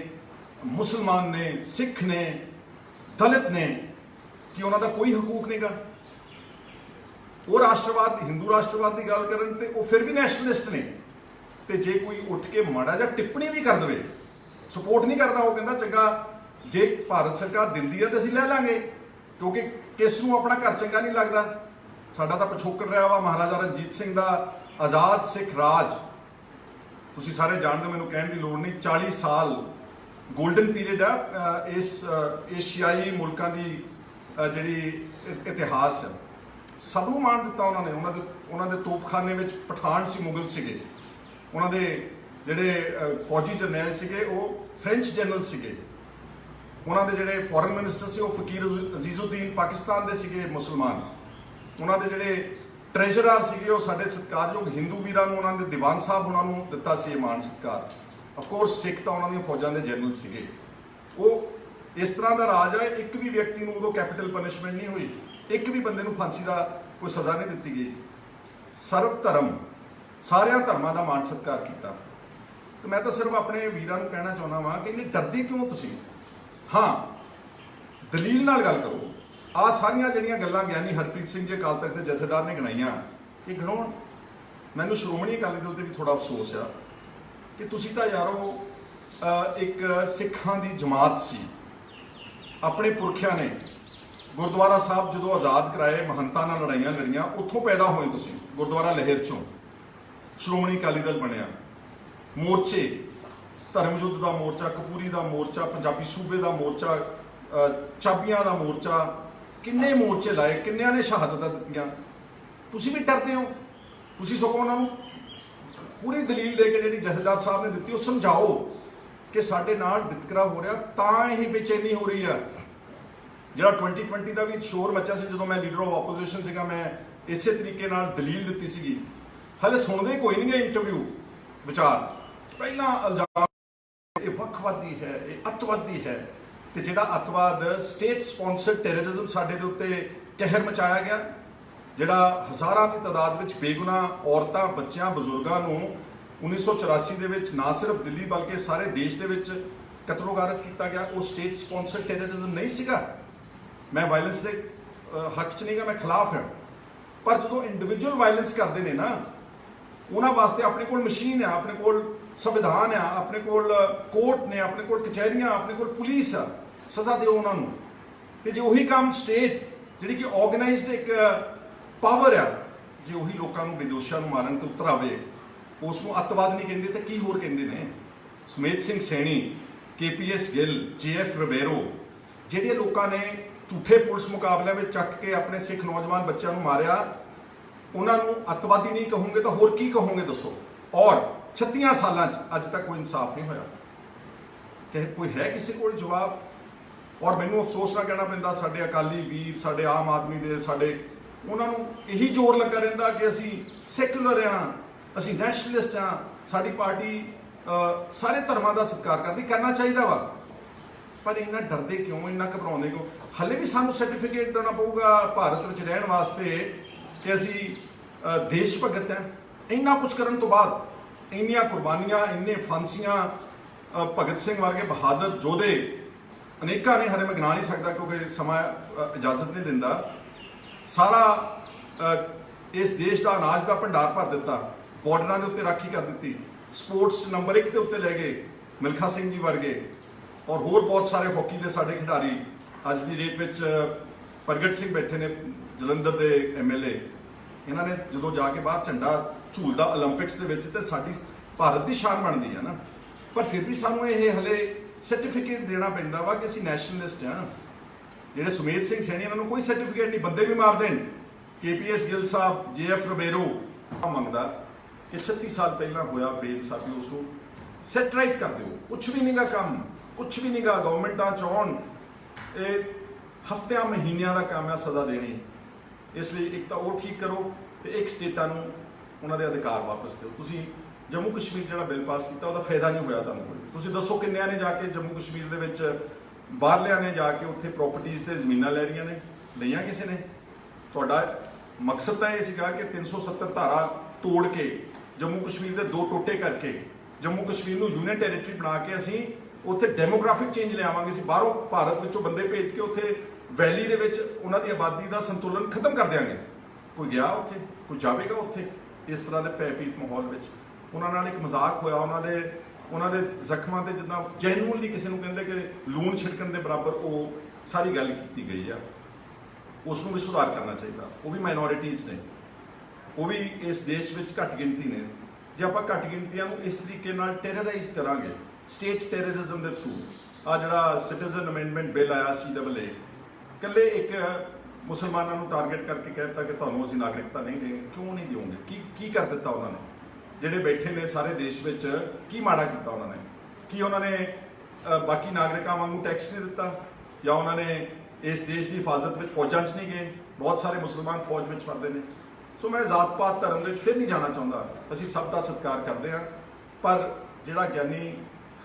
ਮੁਸਲਮਾਨ ਨੇ, ਸਿੱਖ ਨੇ, ਦਲਿਤ ਨੇ, ਕਿ ਉਹਨਾਂ ਦਾ ਕੋਈ ਹਕੂਕ ਨਹੀਂ ਗਾ? ਉਹ ਰਾਸ਼ਟਰਵਾਦ, ਹਿੰਦੂ ਰਾਸ਼ਟਰਵਾਦ ਦੀ ਗੱਲ ਕਰਨ ਤੇ ਉਹ ਫਿਰ ਵੀ ਨੈਸ਼ਨਲਿਸਟ ਨੇ। ਤੇ ਜੇ ਕੋਈ ਉੱਠ ਕੇ ਮਾੜਾ ਜਾਂ ਟਿੱਪਣੀ ਵੀ ਕਰ ਦੇਵੇ, ਸਪੋਰਟ ਨਹੀਂ ਕਰਦਾ, ਉਹ ਕਹਿੰਦਾ ਚੰਗਾ ਜੇ ਭਾਰਤ ਸਰਕਾਰ ਦਿੰਦੀ ਹੈ ਤਾਂ ਅਸੀਂ ਲੈ ਲਾਂਗੇ, ਕਿਉਂਕਿ ਕਿਸ ਨੂੰ ਆਪਣਾ ਘਰ ਚੰਗਾ ਨਹੀਂ ਲੱਗਦਾ। ਸਾਡਾ ਤਾਂ ਪਿਛੋਕੜ ਰਿਹਾ ਵਾ ਮਹਾਰਾਜਾ ਰਣਜੀਤ ਸਿੰਘ ਦਾ ਆਜ਼ਾਦ ਸਿੱਖ ਰਾਜ, ਤੁਸੀਂ ਸਾਰੇ ਜਾਣਦੇ ਹੋ, ਮੈਨੂੰ ਕਹਿਣ ਦੀ ਲੋੜ ਨਹੀਂ। 40 ਸਾਲ ਗੋਲਡਨ ਪੀਰੀਅਡ ਆ ਇਸ ਏਸ਼ੀਆਈ ਮੁਲਕਾਂ ਦੀ ਜਿਹੜੀ ਇਤਿਹਾਸ ਹੈ। ਸਭ ਨੂੰ ਮਾਣ ਦਿੱਤਾ ਉਹਨਾਂ ਨੇ। ਉਹਨਾਂ ਦੇ ਤੋਪਖਾਨੇ ਵਿੱਚ ਪਠਾਨ ਸੀ, ਮੁਗਲ ਸੀਗੇ, ਉਹਨਾਂ ਦੇ ਜਿਹੜੇ ਫੌਜੀ ਜਰਨੈਲ ਸੀਗੇ ਉਹ ਫ੍ਰੈਂਚ ਜਨਰਲ ਸੀਗੇ, ਉਹਨਾਂ ਦੇ ਜਿਹੜੇ ਫੋਰਨ ਮਿਨਿਸਟਰ ਸੀ ਉਹ ਫਕੀਰ ਅਜ਼ੀਜ਼ੁਦੀਨ ਪਾਕਿਸਤਾਨ ਦੇ ਸੀਗੇ ਮੁਸਲਮਾਨ, ਉਹਨਾਂ ਦੇ ਜਿਹੜੇ ਟ੍ਰੈਜਰਰ ਸੀਗੇ ਉਹ ਸਾਡੇ ਸਤਿਕਾਰਯੋਗ ਹਿੰਦੂ ਵੀਰਾਂ ਨੂੰ, ਉਹਨਾਂ ਦੇ ਦੀਵਾਨ ਸਾਹਿਬ ਉਹਨਾਂ ਨੂੰ ਦਿੱਤਾ ਸੀ ਇਹ ਮਾਣ ਸਤਿਕਾਰ। ਅਫਕੋਰਸ ਸਿੱਖ ਤਾਂ ਉਹਨਾਂ ਦੀਆਂ ਫੌਜਾਂ ਦੇ ਜਨਰਲ ਸੀਗੇ। ਉਹ ਇਸ ਤਰ੍ਹਾਂ ਦਾ ਰਾਜ ਹੈ, ਇੱਕ ਵੀ ਵਿਅਕਤੀ ਨੂੰ ਉਦੋਂ ਕੈਪੀਟਲ ਪਨਿਸ਼ਮੈਂਟ ਨਹੀਂ ਹੋਈ, ਇੱਕ ਵੀ ਬੰਦੇ ਨੂੰ ਫਾਂਸੀ ਦਾ ਕੋਈ ਸਜ਼ਾ ਨਹੀਂ ਦਿੱਤੀ ਗਈ। ਸਰਵ ਧਰਮ, ਸਾਰਿਆਂ ਧਰਮਾਂ ਦਾ ਮਾਣ ਸਤਿਕਾਰ ਕੀਤਾ। ਤੇ ਮੈਂ ਤਾਂ ਸਿਰਫ ਆਪਣੇ ਵੀਰਾਂ ਨੂੰ ਕਹਿਣਾ ਚਾਹੁੰਦਾ ਵਾਂ ਕਿ ਇੰਨੇ ਡਰਦੇ ਕਿਉਂ ਤੁਸੀਂ? ਹਾਂ, ਦਲੀਲ ਨਾਲ ਗੱਲ ਕਰੋ। ਆਹ ਸਾਰੀਆਂ ਜਿਹੜੀਆਂ ਗੱਲਾਂ ਗਿਆਨੀ ਹਰਪ੍ਰੀਤ ਸਿੰਘ ਜੀ ਅਕਾਲ ਤਖਤ ਦੇ ਜਥੇਦਾਰ ਨੇ ਗਿਣਾਈਆਂ, ਇਹ ਗਿਣਾਉਣ। ਮੈਨੂੰ ਸ਼੍ਰੋਮਣੀ ਅਕਾਲੀ ਦਲ ਤੇ ਵੀ ਥੋੜਾ ਅਫਸੋਸ ਆ ਕਿ ਤੁਸੀਂ ਤਾਂ ਯਾਰੋ ਇੱਕ ਸਿੱਖਾਂ ਦੀ ਜਮਾਤ ਸੀ, ਆਪਣੇ ਪੁਰਖਿਆਂ ਨੇ ਗੁਰਦੁਆਰਾ ਸਾਹਿਬ ਜਦੋਂ ਆਜ਼ਾਦ ਕਰਾਏ, ਮਹੰਤਾਂ ਨਾਲ ਲੜਾਈਆਂ ਲੜੀਆਂ, ਉੱਥੋਂ ਪੈਦਾ ਹੋਏ ਤੁਸੀਂ, ਗੁਰਦੁਆਰਾ ਲਹਿਰ ਚੋਂ ਸ਼੍ਰੋਮਣੀ ਅਕਾਲੀ ਦਲ ਬਣਿਆ। ਮੋਰਚੇ, ਧਰਮ ਯੁੱਧ ਦਾ ਮੋਰਚਾ, ਕਪੂਰੀ ਦਾ ਮੋਰਚਾ, ਪੰਜਾਬੀ ਸੂਬੇ ਦਾ ਮੋਰਚਾ, ਚਾਬੀਆਂ ਦਾ ਮੋਰਚਾ, ਕਿੰਨੇ ਮੋਰਚੇ ਲਾਏ, ਕਿੰਨਿਆਂ ਨੇ ਸ਼ਹਾਦਤਾਂ ਦਿੱਤੀਆਂ। ਤੁਸੀਂ ਵੀ ਡਰਦੇ ਹੋ। ਤੁਸੀਂ ਸਗੋਂ ਉਹਨਾਂ ਨੂੰ ਪੂਰੀ ਦਲੀਲ ਦੇ ਕੇ ਜਿਹੜੀ ਜਥੇਦਾਰ ਸਾਹਿਬ ਨੇ ਦਿੱਤੀ ਉਹ ਸਮਝਾਓ ਕਿ ਸਾਡੇ ਨਾਲ ਵਿਤਕਰਾ ਹੋ ਰਿਹਾ, ਤਾਂ ਇਹ ਬੇਚੈਨੀ ਹੋ ਰਹੀ ਆ। ਜਿਹੜਾ 2020 ਦਾ ਵੀ ਸ਼ੋਰ ਮੱਚਿਆ ਸੀ ਜਦੋਂ ਮੈਂ ਲੀਡਰ ਆਫ ਆਪੋਜੀਸ਼ਨ ਸੀਗਾ, ਮੈਂ ਇਸੇ ਤਰੀਕੇ ਨਾਲ ਦਲੀਲ ਦਿੱਤੀ ਸੀਗੀ। ਹਲੇ ਸੁਣਦੇ ਕੋਈ ਨਹੀਂ ਗੇ ਇੰਟਰਵਿਊ ਵਿਚਾਰ। ਪਹਿਲਾਂ ਇਲਜ਼ਾਮ ਇਹ ਵੱਖਵਾਦੀ ਹੈ, ਇਹ ਅੱਤਵਾਦੀ ਹੈ। ਤੇ ਜਿਹੜਾ ਅੱਤਵਾਦ, ਸਟੇਟ ਸਪਾਂਸਰਡ ਟੈਰਰਿਜ਼ਮ ਸਾਡੇ ਦੇ ਉੱਤੇ ਕਹਿਰ ਮਚਾਇਆ ਗਿਆ, ਜਿਹੜਾ ਹਜ਼ਾਰਾਂ ਦੀ ਤਾਦਾਦ ਵਿੱਚ ਬੇਗੁਨਾਹ ਔਰਤਾਂ, ਬੱਚਿਆਂ, ਬਜ਼ੁਰਗਾਂ ਨੂੰ 1984 ਦੇ ਵਿੱਚ ਨਾ ਸਿਰਫ ਦਿੱਲੀ ਬਲਕਿ ਸਾਰੇ ਦੇਸ਼ ਦੇ ਵਿੱਚ ਕਤਲੋਗਾਰਤ ਕੀਤਾ ਗਿਆ, ਉਹ ਸਟੇਟ ਸਪਾਂਸਰਡ ਟੈਰਰਿਜ਼ਮ ਨਹੀਂ ਸੀਗਾ। ਮੈਂ ਵਾਇਲੈਂਸ ਦੇ ਹੱਕ 'ਚ ਨਹੀਂ ਗਾ, ਮੈਂ ਖਿਲਾਫ ਹਾਂ। ਪਰ ਜਦੋਂ ਇੰਡੀਵਿਜੂਅਲ ਵਾਇਲੈਂਸ ਕਰਦੇ ਨੇ ਨਾ, ਉਹਨਾਂ ਵਾਸਤੇ ਆਪਣੇ ਕੋਲ ਮਸ਼ੀਨ ਆ, ਆਪਣੇ ਕੋਲ ਸੰਵਿਧਾਨ ਆ, ਆਪਣੇ ਕੋਲ ਕੋਰਟ ਨੇ, ਆਪਣੇ ਕੋਲ ਕਚਹਿਰੀਆਂ, ਆਪਣੇ ਕੋਲ ਪੁਲਿਸ ਆ, ਸਜ਼ਾ ਦਿਓ ਉਹਨਾਂ ਨੂੰ। ਤੇ ਜੇ ਉਹੀ ਕੰਮ ਸਟੇਟ ਜਿਹੜੀ ਕਿ ਆਰਗੇਨਾਈਜ਼ਡ ਇੱਕ ਪਾਵਰ ਆ, ਜੇ ਉਹੀ ਲੋਕਾਂ ਨੂੰ, ਬੇਦੋਸ਼ਾਂ ਨੂੰ ਮਾਰਨ ਤੇ ਉਤਰ ਆਵੇ, ਉਸ ਨੂੰ ਅੱਤਵਾਦ ਨਹੀਂ ਕਹਿੰਦੇ ਤਾਂ ਕੀ ਹੋਰ ਕਹਿੰਦੇ ਨੇ? ਸੁਮੇਧ ਸਿੰਘ ਸੈਣੀ, KPS ਗਿੱਲ, JF ਰਿਬੇਰੋ, ਜਿਹੜੇ ਲੋਕਾਂ ਨੇ ਝੂਠੇ ਪੁਲਿਸ ਮੁਕਾਬਲਿਆਂ ਵਿੱਚ ਚੱਕ ਕੇ ਆਪਣੇ ਸਿੱਖ ਨੌਜਵਾਨ ਬੱਚਿਆਂ ਨੂੰ ਮਾਰਿਆ, ਉਹਨਾਂ ਨੂੰ ਅੱਤਵਾਦੀ ਨਹੀਂ ਕਹੋਗੇ ਤਾਂ ਹੋਰ ਕੀ ਕਹੋਗੇ ਦੱਸੋ? ਔਰ 36 ਸਾਲਾਂ 'ਚ ਅੱਜ ਤੱਕ ਕੋਈ ਇਨਸਾਫ ਨਹੀਂ ਹੋਇਆ। ਕਿ ਕੋਈ ਹੈ ਕਿਸੇ ਕੋਲ ਜਵਾਬ? ਔਰ ਮੈਨੂੰ ਅਫਸੋਸ ਨਾਲ ਕਹਿਣਾ ਪੈਂਦਾ, ਸਾਡੇ ਅਕਾਲੀ ਵੀਰ, ਸਾਡੇ ਆਮ ਆਦਮੀ ਦੇ, ਸਾਡੇ ਉਹਨਾਂ ਨੂੰ ਇਹੀ ਜ਼ੋਰ ਲੱਗਾ ਰਹਿੰਦਾ ਕਿ ਅਸੀਂ ਸੈਕੂਲਰ ਹਾਂ, ਅਸੀਂ ਨੈਸ਼ਨਲਿਸਟ ਹਾਂ, ਸਾਡੀ ਪਾਰਟੀ ਸਾਰੇ ਧਰਮਾਂ ਦਾ ਸਤਿਕਾਰ ਕਰਦੀ। ਕਰਨਾ ਚਾਹੀਦਾ ਵਾ, ਪਰ ਇੰਨਾ ਡਰਦੇ ਕਿਉਂ, ਇੰਨਾ ਘਬਰਾਉਂਦੇ ਕਿਉਂ? ਹਲੇ ਵੀ ਸਾਨੂੰ ਸਰਟੀਫਿਕੇਟ ਦੇਣਾ ਪਊਗਾ ਭਾਰਤ ਵਿੱਚ ਰਹਿਣ ਵਾਸਤੇ ਕਿ ਅਸੀਂ ਦੇਸ਼ ਭਗਤ ਹਾਂ। ਇੰਨਾ ਕੁਝ ਕਰਨ ਤੋਂ ਬਾਅਦ ਇੰਨੀਆਂ ਕੁਰਬਾਨੀਆਂ, ਇੰਨੇ ਫਾਂਸੀਆਂ, ਭਗਤ ਸਿੰਘ ਵਰਗੇ ਬਹਾਦਰ ਯੋਧੇ ਅਨੇਕਾਂ ਨੇ, ਹਰੇ ਮੈਂ ਗਿਣਾ ਨਹੀਂ ਸਕਦਾ ਕਿਉਂਕਿ ਸਮਾਂ ਇਜਾਜ਼ਤ ਨਹੀਂ ਦਿੰਦਾ। ਸਾਰਾ ਇਸ ਦੇਸ਼ ਦਾ ਅਨਾਜ ਦਾ ਭੰਡਾਰ ਭਰ ਦਿੱਤਾ, ਬਾਰਡਰਾਂ ਦੇ ਉੱਤੇ ਰਾਖੀ ਕਰ ਦਿੱਤੀ, ਸਪੋਰਟਸ ਨੰਬਰ 1 ਦੇ ਉੱਤੇ ਲੈ ਗਏ ਮਿਲਖਾ ਸਿੰਘ ਜੀ ਵਰਗੇ, ਔਰ ਹੋਰ ਬਹੁਤ ਸਾਰੇ ਹਾਕੀ ਦੇ ਸਾਡੇ ਖਿਡਾਰੀ। ਅੱਜ ਦੀ ਡੇਟ ਵਿੱਚ ਪ੍ਰਗਟ ਸਿੰਘ ਬੈਠੇ ਨੇ ਜਲੰਧਰ ਦੇ MLA, ਇਹਨਾਂ ਨੇ ਜਦੋਂ ਜਾ ਕੇ ਬਾਹਰ ਝੰਡਾ ਝੂਲਦਾ 올림픽ਸ ਦੇ ਵਿੱਚ ਤੇ ਸਾਡੀ ਭਾਰਤ ਦੀ ਸ਼ਾਨ ਬਣਦੀ ਹੈ ਨਾ। ਪਰ ਫਿਰ ਵੀ ਸਾਨੂੰ ਇਹ ਹਲੇ ਸਰਟੀਫਿਕੇਟ ਦੇਣਾ ਪੈਂਦਾ ਵਾ ਕਿ ਅਸੀਂ ਨੈਸ਼ਨਲਿਸਟ ਹਾਂ। ਜਿਹੜੇ ਸੁਮੇਧ ਸਿੰਘ ਸੈਣੀ, ਇਹਨਾਂ ਨੂੰ ਕੋਈ ਸਰਟੀਫਿਕੇਟ ਨਹੀਂ, ਬੰਦੇ ਵੀ ਮਾਰ ਦੇਣ। KPS ਗਿੱਲ ਸਾਹਿਬ, JF ਰਬੇਰੋ ਮੰਗਦਾ ਕਿ 36 ਸਾਲ ਪਹਿਲਾਂ ਹੋਇਆ ਬੇਇਨਸਾਫੀ, ਉਸ ਨੂੰ ਸੈਟ ਰਾਈਟ ਕਰ ਦਿਓ। ਕੁਛ ਵੀ ਨਹੀਂਗਾ ਕੰਮ, ਕੁਛ ਵੀ ਨਹੀਂਗਾ। ਗਵਰਨਮੈਂਟਾਂ ਚਾਹੁਣ ਇਹ ਹਫ਼ਤਿਆਂ ਮਹੀਨਿਆਂ ਦਾ ਕੰਮ ਹੈ ਸਜ਼ਾ ਦੇਣੀ। ਇਸ ਲਈ ਇੱਕ ਤਾਂ ਉਹ ਠੀਕ ਕਰੋ ਤੇ ਇੱਕ ਸਟੇਟਾਂ ਨੂੰ ਉਹਨਾਂ ਦੇ ਅਧਿਕਾਰ ਵਾਪਸ ਦਿਓ। ਤੁਸੀਂ ਜੰਮੂ ਕਸ਼ਮੀਰ ਜਿਹੜਾ ਬਿੱਲ ਪਾਸ ਕੀਤਾ ਉਹਦਾ ਫਾਇਦਾ ਨਹੀਂ ਹੋਇਆ ਤੁਹਾਨੂੰ ਕੋਈ। ਤੁਸੀਂ ਦੱਸੋ ਕਿੰਨਿਆਂ ਨੇ ਜਾ ਕੇ ਜੰਮੂ ਕਸ਼ਮੀਰ ਦੇ ਵਿੱਚ, ਬਾਹਰਲਿਆਂ ਨੇ ਜਾ ਕੇ ਉੱਥੇ ਪ੍ਰਾਪਰਟੀਆਂ ਤੇ ਜ਼ਮੀਨਾਂ ਲੈ ਰਹੀਆਂ ਨੇ? ਲਈਆਂ ਕਿਸੇ ਨੇ? ਤੁਹਾਡਾ ਮਕਸਦ ਤਾਂ ਇਹ ਸੀਗਾ ਕਿ 370 ਧਾਰਾ ਤੋੜ ਕੇ ਜੰਮੂ ਕਸ਼ਮੀਰ ਦੇ 2 ਟੋਟੇ ਕਰਕੇ ਜੰਮੂ ਕਸ਼ਮੀਰ ਨੂੰ ਯੂਨੀਅਨ ਟੈਰੀਟਰੀ ਬਣਾ ਕੇ ਅਸੀਂ ਉੱਥੇ ਡੈਮੋਗ੍ਰਾਫਿਕ ਚੇਂਜ ਲਿਆਵਾਂਗੇ। ਅਸੀਂ ਬਾਹਰੋਂ ਭਾਰਤ ਵਿੱਚੋਂ ਬੰਦੇ ਭੇਜ ਕੇ ਉੱਥੇ ਵੈਲੀ ਦੇ ਵਿੱਚ ਉਹਨਾਂ ਦੀ ਆਬਾਦੀ ਦਾ ਸੰਤੁਲਨ ਖਤਮ ਕਰ ਦਿਆਂਗੇ। ਕੋਈ ਗਿਆ ਉੱਥੇ? ਕੋਈ ਜਾਵੇਗਾ ਉੱਥੇ? ਇਸ ਤਰ੍ਹਾਂ ਦੇ ਭੈਭੀਤ ਮਾਹੌਲ ਵਿੱਚ ਉਹਨਾਂ ਨਾਲ ਇੱਕ ਮਜ਼ਾਕ ਹੋਇਆ, ਉਹਨਾਂ ਦੇ ਜ਼ਖਮਾਂ ਤੇ ਜਿੱਦਾਂ ਜੈਨੂਅਨਲੀ ਕਿਸੇ ਨੂੰ ਕਹਿੰਦੇ ਕਿ ਲੂਣ ਛਿੜਕਣ ਦੇ ਬਰਾਬਰ ਉਹ ਸਾਰੀ ਗੱਲ ਕੀਤੀ ਗਈ ਆ। ਉਸ ਨੂੰ ਵੀ ਸੁਧਾਰ ਕਰਨਾ ਚਾਹੀਦਾ। ਉਹ ਵੀ ਮਾਈਨੋਰਿਟੀਜ਼ ਨੇ, ਉਹ ਵੀ ਇਸ ਦੇਸ਼ ਵਿੱਚ ਘੱਟ ਗਿਣਤੀ ਨੇ। ਜੇ ਆਪਾਂ ਘੱਟ ਗਿਣਤੀਆਂ ਨੂੰ ਇਸ ਤਰੀਕੇ ਨਾਲ ਟੈਰਰਾਈਜ਼ ਕਰਾਂਗੇ, ਸਟੇਟ ਟੈਰਰਿਜ਼ਮ ਦੇ ਥਰੂ, ਆ ਜਿਹੜਾ ਸਿਟੀਜ਼ਨ ਅਮੈਂਡਮੈਂਟ ਬਿੱਲ ਆਇਆ CAA, ਇਕੱਲੇ ਇੱਕ ਮੁਸਲਮਾਨਾਂ ਨੂੰ ਟਾਰਗੇਟ ਕਰਕੇ ਕਹਿ ਦਿੱਤਾ ਕਿ ਤੁਹਾਨੂੰ ਅਸੀਂ ਨਾਗਰਿਕਤਾ ਨਹੀਂ ਦੇਵਾਂਗੇ। ਕਿਉਂ ਨਹੀਂ ਦਿਓਗੇ? ਕੀ ਕਰ ਦਿੱਤਾ ਉਹਨਾਂ ਨੇ? ਜਿਹੜੇ ਬੈਠੇ ਨੇ ਸਾਰੇ ਦੇਸ਼ ਵਿੱਚ, ਕੀ ਮਾੜਾ ਕੀਤਾ ਉਹਨਾਂ ਨੇ? ਕੀ ਉਹਨਾਂ ਨੇ ਬਾਕੀ ਨਾਗਰਿਕਾਂ ਵਾਂਗੂ ਟੈਕਸ ਨਹੀਂ ਦਿੱਤਾ? ਜਾਂ ਉਹਨਾਂ ਨੇ ਇਸ ਦੇਸ਼ ਦੀ ਹਿਫਾਜ਼ਤ ਵਿੱਚ ਫੌਜਾਂ 'ਚ ਨਹੀਂ ਗਏ? ਬਹੁਤ ਸਾਰੇ ਮੁਸਲਮਾਨ ਫੌਜ ਵਿੱਚ ਫੜਦੇ ਨੇ। ਸੋ ਮੈਂ ਜ਼ਾਤ ਪਾਤ ਧਰਮ ਦੇ ਵਿੱਚ ਫਿਰ ਨਹੀਂ ਜਾਣਾ ਚਾਹੁੰਦਾ। ਅਸੀਂ ਸਭ ਦਾ ਸਤਿਕਾਰ ਕਰਦੇ ਹਾਂ, ਪਰ ਜਿਹੜਾ ਗਿਆਨੀ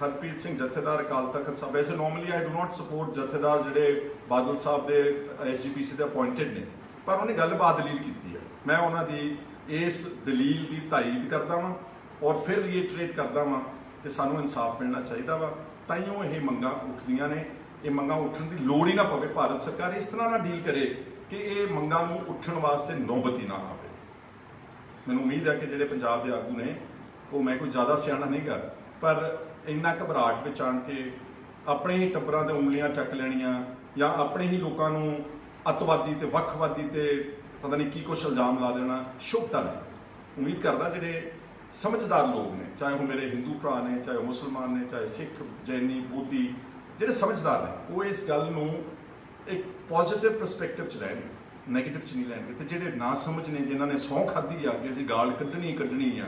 ਹਰਪ੍ਰੀਤ ਸਿੰਘ ਜਥੇਦਾਰ ਅਕਾਲ ਤਖਤ ਸਾਹਿਬ, ਵੈਸੇ normally I do not support ਜਥੇਦਾਰ ਜਿਹੜੇ ਬਾਦਲ ਸਾਹਿਬ ਦੇ SGPC ਦੇ ਅਪਾਇੰਟਡ ਨੇ, ਪਰ ਉਹਨੇ ਗੱਲ ਬਾਦਲੀਲ ਕੀਤੀ ਹੈ। ਮੈਂ ਉਹਨਾਂ ਦੀ ਇਸ ਦਲੀਲ ਦੀ ਤਾਈਦ ਕਰਦਾ ਵਾਂ ਔਰ ਫਿਰ ਰੀਇਟਰੇਟ ਕਰਦਾ ਵਾਂ ਕਿ ਸਾਨੂੰ ਇਨਸਾਫ ਮਿਲਣਾ ਚਾਹੀਦਾ ਵਾ। ਤਾਈਓ ਇਹ ਮੰਗਾਂ ਉੱਠਦੀਆਂ ਨੇ। ਇਹ ਮੰਗਾਂ ਉੱਠਣ ਦੀ ਲੋੜ ਹੀ ਨਾ ਪਵੇ। ਭਾਰਤ ਸਰਕਾਰ ਇਸ ਤਰ੍ਹਾਂ ਨਾਲ ਡੀਲ ਕਰੇ ਕਿ ਇਹ ਮੰਗਾਂ ਨੂੰ ਉੱਠਣ ਵਾਸਤੇ ਨੌਬਤ ਹੀ ਨਾ ਆਵੇ। ਮੈਨੂੰ ਉਮੀਦ ਹੈ ਕਿ ਜਿਹੜੇ ਪੰਜਾਬ ਦੇ ਆਗੂ ਨੇ, ਉਹ, ਮੈਂ ਕੋਈ ਜ਼ਿਆਦਾ ਸਿਆਣਾ ਨਹੀਂ ਗਾ, ਪਰ ਇੰਨਾ ਘਬਰਾਹਟ ਵਿੱਚ ਆਣ ਕੇ ਆਪਣੇ ਹੀ ਟੱਬਰਾਂ ਤੇ ਉਂਗਲੀਆਂ ਚੱਕ ਲੈਣੀਆਂ ਜਾਂ ਆਪਣੇ ਹੀ ਲੋਕਾਂ ਨੂੰ ਅੱਤਵਾਦੀ ਤੇ ਵੱਖਵਾਦੀ ਤੇ ਪਤਾ ਨਹੀਂ ਕੀ ਕੁਛ ਇਲਜ਼ਾਮ ਲਾ ਦੇਣਾ ਸ਼ੁਭਤਾ ਨਹੀਂ। ਉਮੀਦ ਕਰਦਾ ਜਿਹੜੇ ਸਮਝਦਾਰ ਲੋਕ ਨੇ, ਚਾਹੇ ਉਹ ਮੇਰੇ ਹਿੰਦੂ ਭਰਾ ਨੇ, ਚਾਹੇ ਉਹ ਮੁਸਲਮਾਨ ਨੇ, ਚਾਹੇ ਸਿੱਖ, ਜੈਨੀ, ਬੋਧੀ, ਜਿਹੜੇ ਸਮਝਦਾਰ ਨੇ, ਉਹ ਇਸ ਗੱਲ ਨੂੰ ਇੱਕ ਪੋਜ਼ਿਟਿਵ ਪਰਸਪੈਕਟਿਵ 'ਚ ਲੈਣਗੇ, ਨੈਗੇਟਿਵ 'ਚ ਨਹੀਂ ਲੈਣਗੇ। ਤੇ ਜਿਹੜੇ ਨਾ ਸਮਝ ਨੇ, ਜਿਨ੍ਹਾਂ ਨੇ ਸਹੁੰ ਖਾਧੀ ਆ ਕਿ ਅਸੀਂ ਗਾਲ ਕੱਢਣੀ ਆ,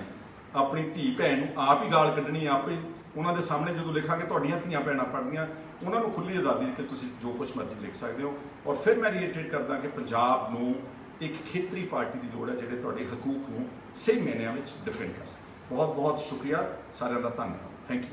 ਆਪਣੀ ਧੀ ਭੈਣ ਨੂੰ ਆਪ ਹੀ ਗਾਲ ਕੱਢਣੀ, ਆਪ ਹੀ ਉਹਨਾਂ ਦੇ ਸਾਹਮਣੇ ਜਦੋਂ ਲਿਖਾਂਗੇ ਤੁਹਾਡੀਆਂ ਧੀਆਂ ਭੈਣਾਂ ਪੜ੍ਹਨੀਆਂ, ਉਹਨਾਂ ਨੂੰ ਖੁੱਲ੍ਹੀ ਆਜ਼ਾਦੀ ਕਿ ਤੁਸੀਂ ਜੋ ਕੁਛ ਮਰਜ਼ੀ ਲਿਖ ਸਕਦੇ ਹੋ। ਔਰ ਫਿਰ ਮੈਂ ਰੀਇਟਰੇਟ ਕਰਦਾ ਕਿ ਪੰਜਾਬ ਨੂੰ ਇੱਕ ਖੇਤਰੀ ਪਾਰਟੀ ਦੀ ਲੋੜ ਹੈ ਜਿਹੜੇ ਤੁਹਾਡੇ ਹਕੂਕ ਨੂੰ ਸਹੀ ਮਾਇਨਿਆਂ ਵਿੱਚ ਡਿਫੈਂਡ ਕਰ ਸਕੇ। ਬਹੁਤ ਬਹੁਤ ਸ਼ੁਕਰੀਆ, ਸਾਰਿਆਂ ਦਾ ਧੰਨਵਾਦ। Thank you.